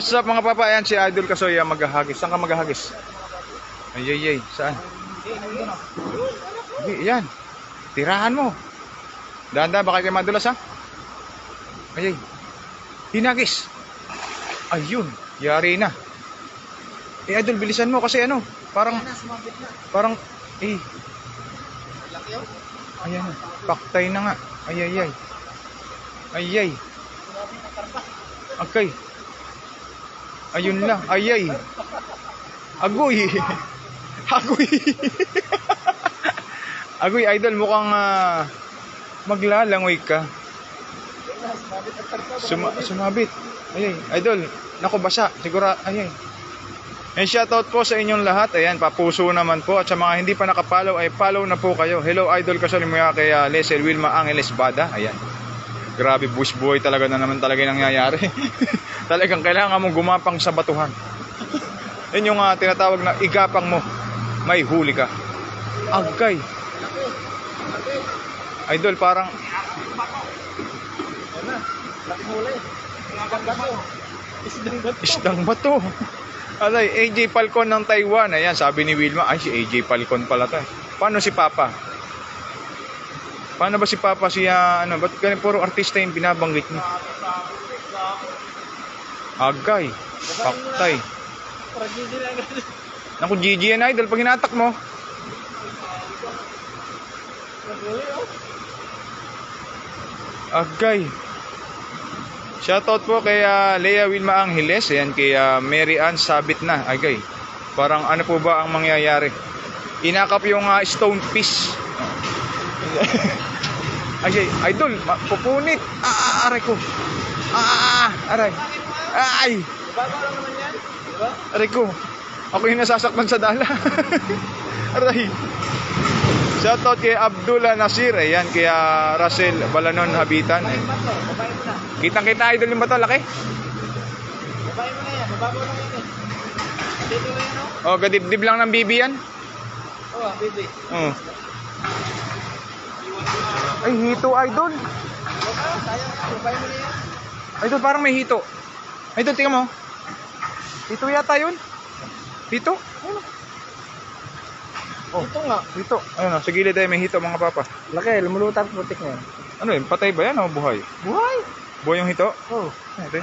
What's up mga papa? Ayan si Idol Kasoy maghahagis. Saan ka maghahagis? Ay, saan? Hindi, yan. Tirahan mo. Dahan-dahan, baka kayo madulas ha? Ay, hinagis. Ayun, yari na. Idol, bilisan mo kasi ano, parang, ayan na, paktay na nga. Ay. Okay. Ayun lang, ay. Agoy. Agoy, Idol, mukhang maglalangoy ka. Sumabit. Ay, Idol, naku basa. Siguro, ay. And shoutout po sa inyong lahat. Ayan, papuso naman po. At sa mga hindi pa nakapollow, ay follow na po kayo. Hello, Idol Kasoy mula kay Lesel Wilma Angeles Bada. Ayan. Grabe, bush boy talaga na naman talaga nangyayari. Talagang kailangan mong gumapang sa batuhan. Yun yung tinatawag na igapang mo. May huli ka. Agay. Idol, parang isdang bato. Alay, AJ Falcon ng Taiwan. Ayan, sabi ni Wilma, ay si AJ Falcon pala to. Paano si Papa? Paano ba si Papa siya, ba't ganun puro artista yung binabanggit niya? Agay, paktay. Naku, GG yan, Idol, pag hinatak mo. Agay. Shoutout po kay Lea Wilma Angeles. Ayan, kay Mary Ann Sabit na. Agay. Parang ano po ba ang mangyayari? Inakap yung stone piece. Ay, Idol, pupunit. Aray ko. Aray. Ay. Aray ko. Ako yung nasasaktan sa dala. Aray. Shoutout kay Abdullah Nasir. Ayan, kay Russell Balanon Habitan. Kitang-kita, Idol, yung bato. Laki. Babae mo na yan. Bababaw lang yan eh. Dito na yan, no? Oh, gadibdib lang ng bibi yan. Oo, bibi. Oh. Ay, hito, Idol. Sayang, babae mo na yan. Idol, parang may hito. Idol, tingnan mo. Hito yata yun. Hito? Ayun. Oh, Ito nga. hito. Ayun, sa gilid ay may hito, mga papa. Laki, lumulutang putik na yan. Ano yun? Patay ba yan o buhay? Buhay! Buhay yung hito? Oo. Ito.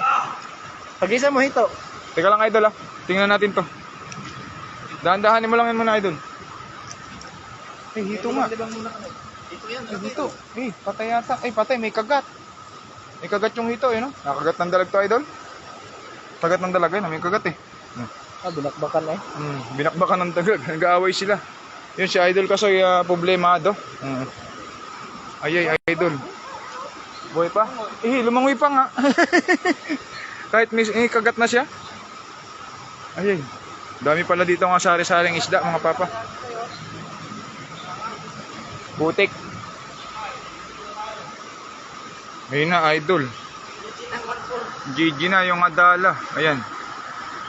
Pag-isa mo hito. Teka lang, Idol, tingnan natin to. Dahan-dahanin mo lang yan muna, Idol. Ay, hito nga. Libang muna kami. Ito yan. Ay, hito. Eh, patay yata. Ay, patay. May kagat. May kagat yung hito, eh, no? Nakagat ng dalag to, Idol. Kagat ng dalag, eh, no? May kagat, eh. Binakbakan eh. Binakbakan ng dalag. Nag-aaway sila. Yun si Idol Kasoy, problemado. Ay, Idol. Buhay pa? Eh, lumangoy pa nga. Kahit may kagat na siya. Ay. Dami pala dito nga sari-saring isda, mga papa. Putik. Ayun na, Idol. GG na yung adala. Ayan.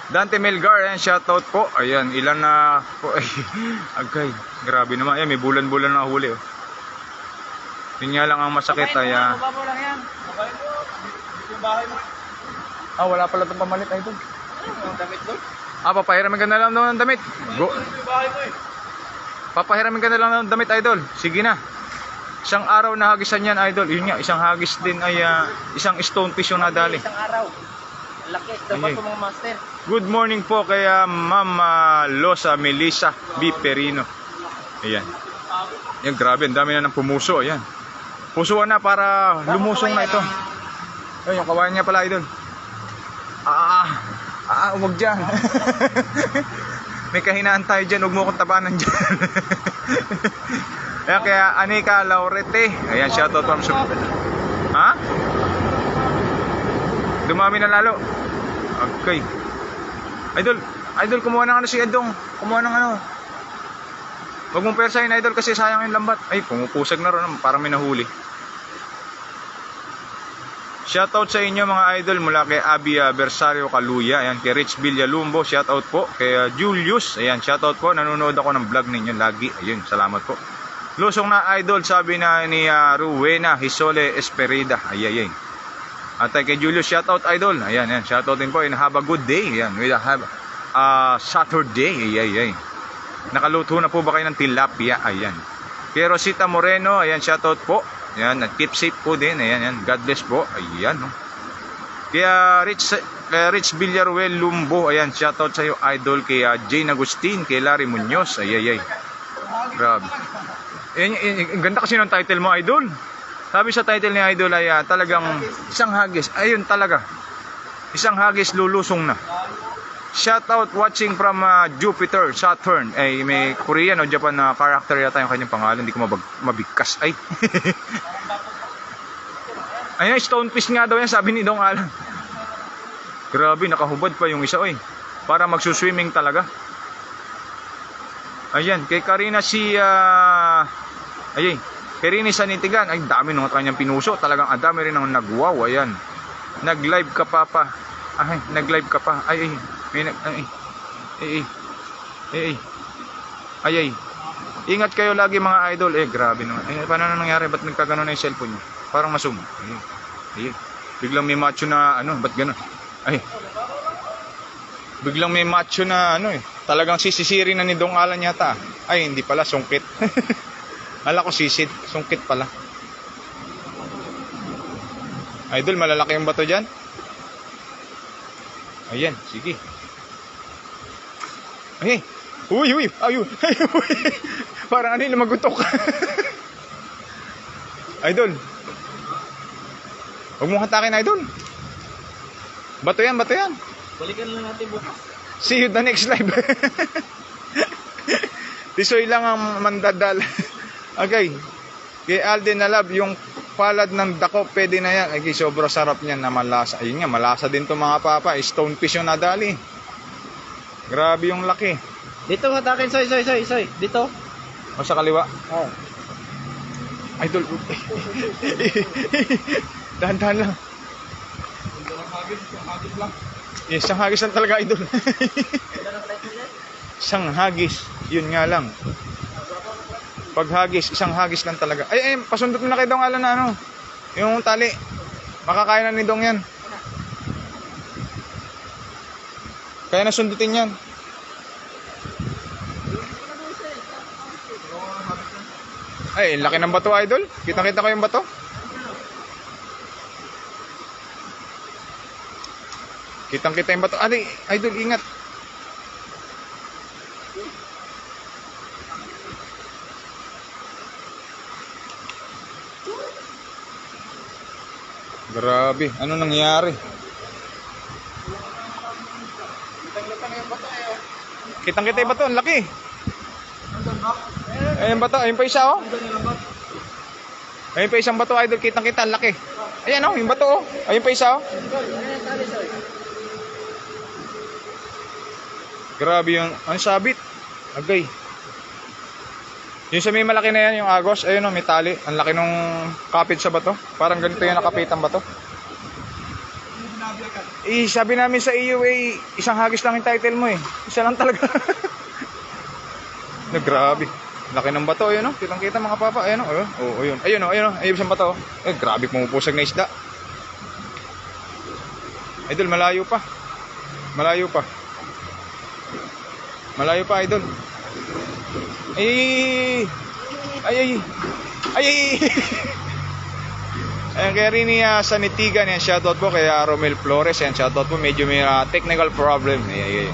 Dante Melgar, ayan, shoutout po. Ayan, ilan na po. Agay, grabe naman. Ayan, may bulan-bulan na huli. Oh. Yun nga lang ang masakit. Ayan. Bababaw lang yan. Babae mo. Yung bahay mo. Wala pala itong pamalit, Idol. Yung damit doon. Papahiramin ka na lang ng damit. Go. Yung bahay mo eh. Papahiramin ka na lang ng damit, Idol. Sige na. Isang araw na hagisan yan, Idol. Yun nga, isang hagis din ay isang stone piece yung nadali. Isang araw. Laki. Dapat po mga master. Good morning po kay Ma'am Losa Melissa B. Perino. Ayan. Yan, grabe. Ang dami na ng pumuso. Ayan. Pusuan na para lumusong na ito. Ayun, yung kawayan niya pala, Idol. Huwag dyan. May kahinaan tayo dyan. Huwag mo kong tabanan dyan. Ayan, kaya Anika Laurete. Ayan, shoutout from Sub. Ha? Dumami na lalo. Okay. Idol, kumuha ng si Edong. Kumuha ng Huwag mong persahin, Idol, kasi sayang yung lambat. Ay, pumupusag na ron. Parang may nahuli. Shoutout sa inyo mga Idol mula kay Abby Bersario Kaluya. Ayan, kay Rich Villalumbo. Shoutout po. Kay Julius. Ayan, shoutout po. Nanonood ako ng vlog ninyo lagi. Ayun, salamat po. Lusong na, Idol, sabi na ni Ruwena Hisole Esperida. Ay. At kay Julius, shoutout idol. Ayan, ayan. Shoutout din po. And have a good day. Ayan. We have Saturday. Ayan, ayan. Nakaluto na po ba kayo ng tilapia? Ayan. Kay Rosita Moreno. Ayan, shoutout po. Ayan. At keep safe po din. Ayan, ayan. God bless po. Ayan. No? Kaya Rich Villaruel Lumbo. Ayan, shoutout sa iyo idol. Kay Jane Agustin. Kay Larry Munoz. Ayan, ayan. Grabe. Ang ganda kasi ng title mo, idol. Sabi sa title ni idol ay talagang isang hagis. Ayun talaga. Isang hagis lulusong na. Shout out watching from Jupiter, Saturn. Ay may Korean o Japan na character yata yung kanyang pangalan. Hindi ko mabigkas. Ay. Ayun, stonefish nga daw yan, sabi ni Dong Alan. Grabe, nakahubad pa yung isa, oy. Para magsuswimming talaga. Ayan, kay Karina ayun, kay Rini Sanitigan. Ay, dami nung kanyang pinuso. Talagang dami rin ang nagwaw. Ayan. Nag-live ka pa. Ay, nag-live ka pa. Ay, ay. Ingat kayo lagi mga idol. Grabe naman. Paano na nangyari? Ba't nagkagano na yung cellphone nyo? Parang masum. Ay. Biglang may macho na ba't gano'n? Ay. Biglang may macho na talagang sisisiri na ni Dong Alan yata. Ay, hindi pala, sungkit. Hala ko sisid, sungkit pala. Idol, malalaki yung bato dyan. Ayan, sige. Ay, uy. Parang lumagutok. Idol. Huwag mong hatakin, idol. Bato yan. Balikan lang natin bukas. See you the next live. Tisoy lang ang mandadal. Okay. Kay Alden na love, yung palad ng dako, pwede na yan. Ay, sobrang sarap niyan na malasa. Ayun nga, malasa din to mga papa. Stonefish yung nadali. Grabe yung laki. Dito hatakin, soy. Dito. O sa kaliwa. Oh. Idol. Dahan-dahan lang. Yes, isang hagis lang talaga, idol. Isang hagis. Yun nga lang. Pag hagis, isang hagis lang talaga. Ay, pasundot mo na kay Dong Alan na yung tali. Makakain na ni Dong yan. Kaya nasundutin yan. Ay, laki ng bato, idol. Kitang-kita ko yung bato. Kitang-kita yung bato. Ay, idol, ingat. Grabe, ano nangyari? Kitang-kita yung bato, ang laki. Ayun bato, ayun pa isa Ayun pa isang bato, idol, kitang-kita, ang laki. Ayan yung bato ayun pa isa Grabe yung, ang sabit. Agay. Yung sa may malaki na yan, yung agos, ayun may tali. Ang laki nung kapit sa bato. Parang ganito yung nakapitan bato. Sabi namin sa EUA, isang hagis lang yung title mo Isa lang talaga. Grabe. Laki ng bato, ayun Kitang-kita mga papa, ayun ayun isang bato. Grabe pumupusag na isda. Idol, malayo pa. Malayo pa, idol. Ay. Ayan, kaya rin niya sa Nitigan, yan, shoutout po kay Romel Flores, yan, shoutout po, medyo may technical problem. Ay.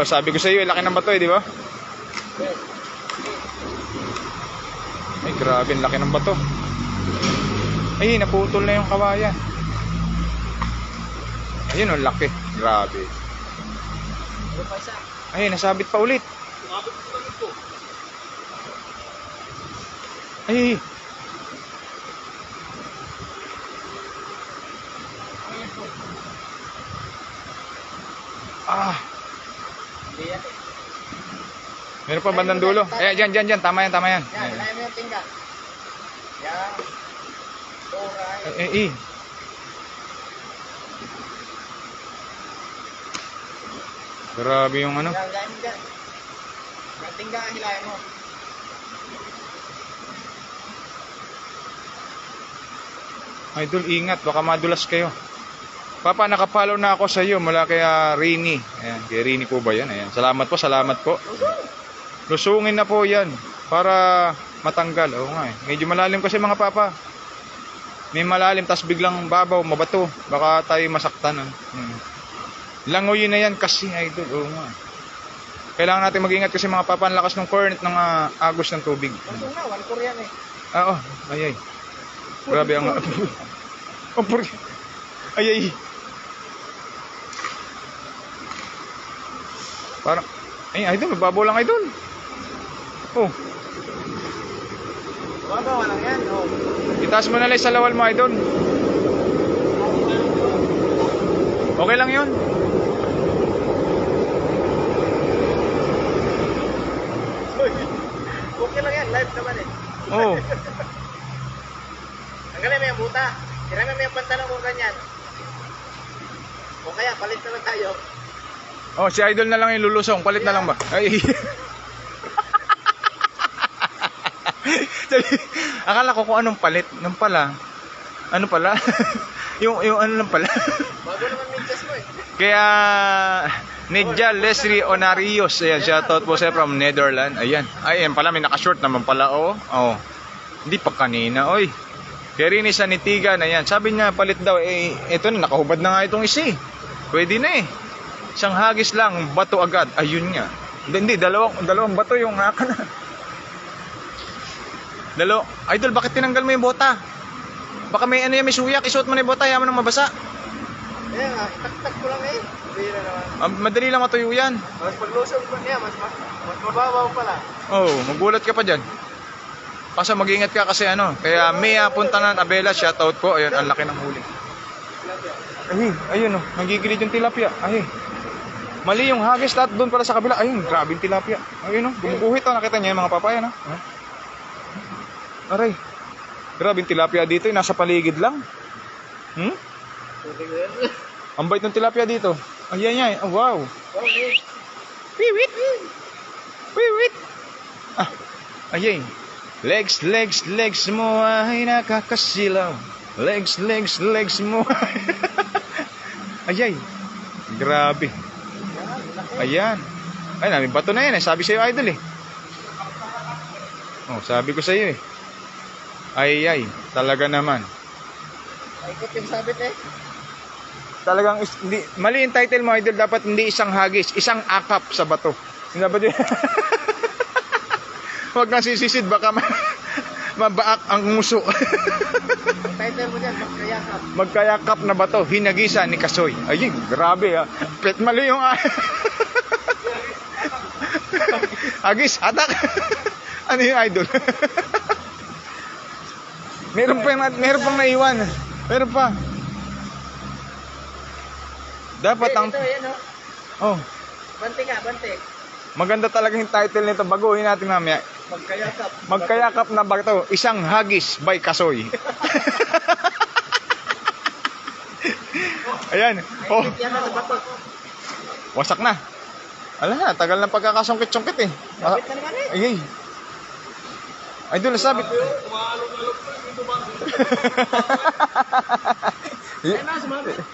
Sabi ko sa iyo, laki ng bato di ba? Ay, grabe, laki ng bato. Ay, naputol na yung kawayan. Ayun, laki. Grabe. Ay, nasabit pa ulit. Ay. Meron pa bandang dulo. Diyan. Tama yan. Yan, lahat mo yung tingga. Yan. Alright. Grabe yung Yan, lahat mo dyan. Yung tingga, hilahin mo. Idol, ingat. Baka madulas kayo. Papa, nakapollow na ako sa iyo mula kay Rini. Ayan, kay Rini po ba yan? Ayan. Salamat po, salamat po. Lusungin na po yan para matanggal. Oo nga eh. Medyo malalim kasi mga papa. May malalim, tas biglang babaw, mabato. Baka tayo masaktan. Langoyin na yan kasi, idol. Oo nga. Kailangan natin mag-ingat kasi mga papa, ang lakas ng current ng agos ng tubig. Ito nga, 1 Korean eh. Oo, ayay. Grabe ang... Ayay. Parang... Ay, idol, magbabaw lang idol. Oh. Babaw lang yan. Oh. Itaas mo na lang sa lawal mo, idol. Okay lang yun. Okay lang yan, live naman eh. Oh. Tanggalin mo yung buta. Tirami mo yung pantalon mo ganyan. O kaya, palit naman tayo. Oh, si idol na lang yung lulusong. Palit na lang ba? Ay. Akala ko kung anong palit. Nung pala. Ano pala? yung ano lang pala. Bago naman minchas mo eh. Kaya Nedja Leslie Onarios, ayan, shoutout po siya from Netherlands. Ayan, ayan pala, may naka-short naman pala, oh. Oh. Hindi pa kanina, oy. Kaya rin sa Nitigan, ayan, sabi niya palit daw, eh, eto na, nakahubad na nga itong isi. Pwede na eh. Isang hagis lang, bato agad. Ayun nga. Hindi, dalawang bato yung haka na. Idol, bakit tinanggal mo yung bota? Baka may ano yan, may suyak, isuot mo na yung bota, yaman nang mabasa. Ayan nga, tak-tak ko lang eh. Bira naman. Madali lang matuyo yan. Mas paglusog ko niya, mas mababaw pala. Oh, magulat ka pa dyan. Kasi mag-ingat ka kasi ano. Kaya Mia Puntanan Abela, shoutout po. Ayun, ang laki ng huli. Ay, ayun oh, nagigilid yung tilapia. Ay. Mali yung hagis lahat doon para sa kabila. Ayun, grabe yung tilapia. Ayun oh, gumuguhit oh, nakita niyo yung mga papaya no? Aray. Grabe yung tilapia dito, nasa paligid lang. Ang bait ng tilapia dito. Ayan yan. Oh, wow. Piwit. Piwit. Ah, ayun. Legs mo ay nakakasilaw. Legs mo. Ayay. Grabe. Ayan. Ay, namin bato na yan eh. Sabi sa'yo, idol eh. Oh, sabi ko sa'yo eh. Ayay. Talaga naman. Ikot yung sabit eh. Talagang hindi, mali yung title mo, idol. Dapat hindi isang hagis, isang akap sa bato. Dapat yun. Huwag kang sisisid, baka mabaak ang muso. Title mo dyan, magkayakap. Magkayakap na bato, hinagisan ni Kasoy. Ayun, grabe ha. Pet mali yung hagis, atak. Ano yung idol? meron pang naiwan. Meron pa. Dapat ang... Ito, yan oh. Oh. Bante nga, bante. Maganda talaga yung title nito. Baguhin natin mamaya. Magkayakap. Magkayakap na bato. Isang hagis by Kasoy. Ayan. Oh. Yan na sa bato. Wasak na. Ala na. Tagal na pagkakasungkit-sungkit eh. Sabit na naman eh. Ayay. Idol, sabit.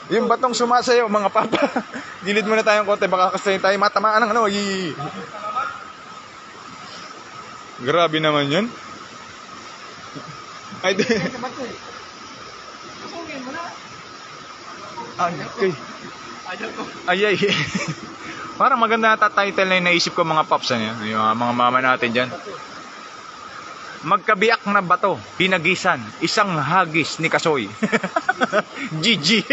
Yung batong sumasayaw, mga papa. Gilid muna tayong konti, baka kasi tayo matamaan ng ano. Grabe naman yun. Ay, di. Ay. Parang maganda na title na yung naisip ko mga paps. Yung mga mama natin dyan. Magkabiyak na bato, hinagisan, isang hagis ni Kasoy. GG.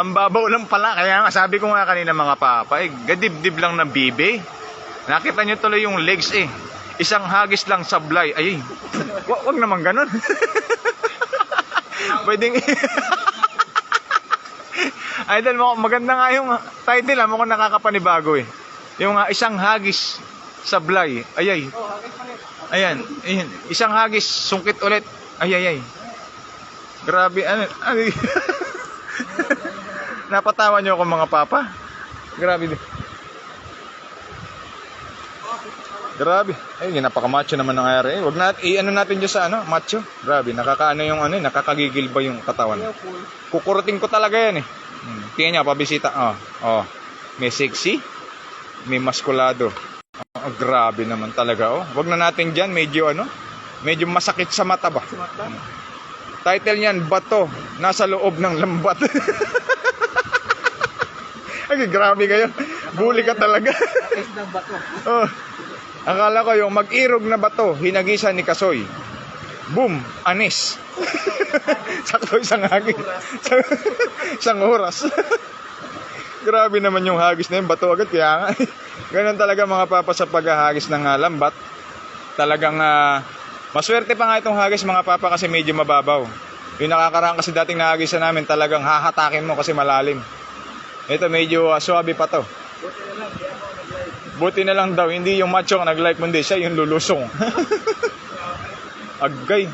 Ang babaw lang pala. Kaya nga sabi ko nga kanina mga papa, gadibdib lang ng bibe. Nakita nyo tuloy yung legs eh. Isang hagis lang sablay. Ay, wag naman ganun. Pwedeng... Idol, maganda nga yung title ha, mukhang nakakapanibago eh. Yung isang hagis sablay. Ayay. Ayan, ayan. Isang hagis, sungkit ulit. Ayay. Grabe, ano. Napatawa nyo ako mga papa. Grabe din. Grabe. Ay, napaka-macho naman ng RA. Wag na i-ano natin diyan sa ano, macho. Grabe, nakakaano yung ano, nakakagigil ba yung katawan. Kukurutin ko talaga yan eh. Tingnan niya, pabisita. Oh. May sexy, may maskulado. Oh, grabe naman talaga oh. Wag na natin diyan, medyo masakit sa mata ba. Title niyan, Bato, nasa loob ng lambat. Ay, grabe kayo. Bully ka talaga. Is ng bato. Oh. Akala ko yung mag-irog na bato, hinagisan ni Kasoy. Boom, anis. Sakto isang hagis. Isang oras. Grabe naman yung hagis na yun, bato agad. Kaya nga, ganun talaga mga papa sa paghahagis ng lambat. Talagang maswerte pa nga itong hagis mga papa kasi medyo mababaw. Yung nakakaraan kasi dating nahagisan namin talagang hahatakin mo kasi malalim. Ito medyo swabe pa to. Buti na lang daw, hindi yung macho ang nag-like mo, hindi siya yung lulusong. Agay.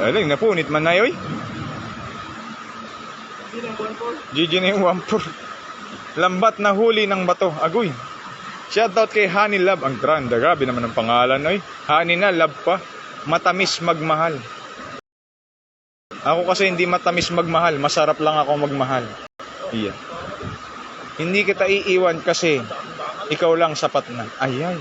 Aling, napunit man na yoy. GG na yung 1-4. Lambat na huli ng bato. Agoy. Shoutout kay Honey Love. Ang grande. Grabe naman ang pangalan. Oy. Honey na, love pa. Matamis magmahal. Ako kasi hindi matamis magmahal. Masarap lang ako magmahal. Iya. Hindi kita iiwan kasi ikaw lang sapat na. Ayay.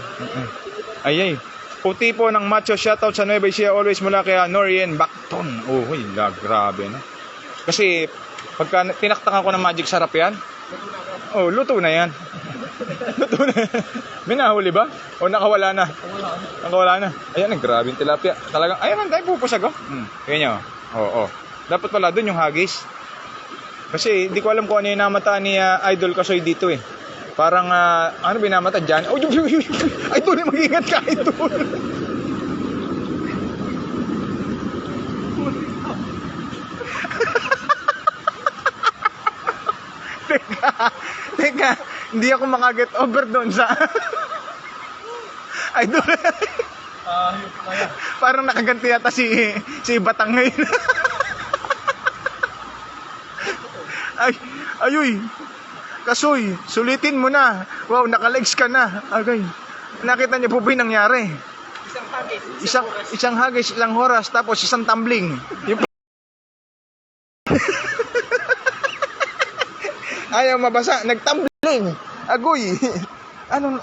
Ayay. Puti po ng macho. Shoutout sa Nueva Ecija always mula kay Norien Bacton. Uy, grabe na. Kasi pagka tinaktakan ko ng magic sarap yan. Oh, luto na yan. Luto na. May nahuli ba? O nakawala na? Nakawala na. Ayan, grabe yung tilapia. Talagang, ayan, tayo pupusag oh. Kaya nyo. Oo. Dapat pala doon yung hagis. Kasi hindi ko alam kung ano yung namata ni Idol Kasoy dito eh. Parang, ano binamata dyan? Oh, Idol, mag-ingat ka, Idol. Teka, hindi ako makaget over doon sa Idol. Parang nakaganti yata si Batang ngayon. Ayoy. Kasoy, sulitin mo na. Wow, naka-legs ka na. Agay. Nakita niyo po ba yung nangyari? Isang hagis, ilang oras, tapos isang tumbling. Ayaw mabasa, nagtumbling. Agoy. Anong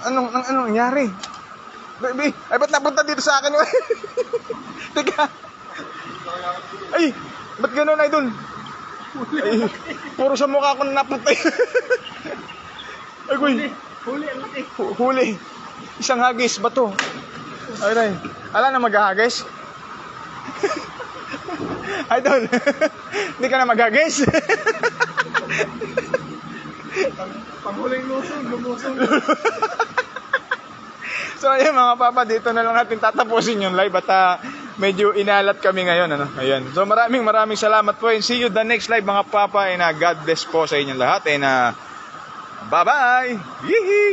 nangyari? Baby, ay ba't napunta dito sa akin? Teka. Ay, ba't gano'n, Idol? Ay, puro sa mukha ko na napunta. Agoy. Huli. Isang hagis, bato. Ay, ala na maghahagis? Idol, hindi ka na maghagis? Panghuling lumusong. So ayun mga papa, dito na lang natin tatapusin yung live at medyo inalat kami ngayon. Ayan. So maraming salamat po and see you the next live mga papa and God bless po sa inyong lahat and bye-bye! Yee!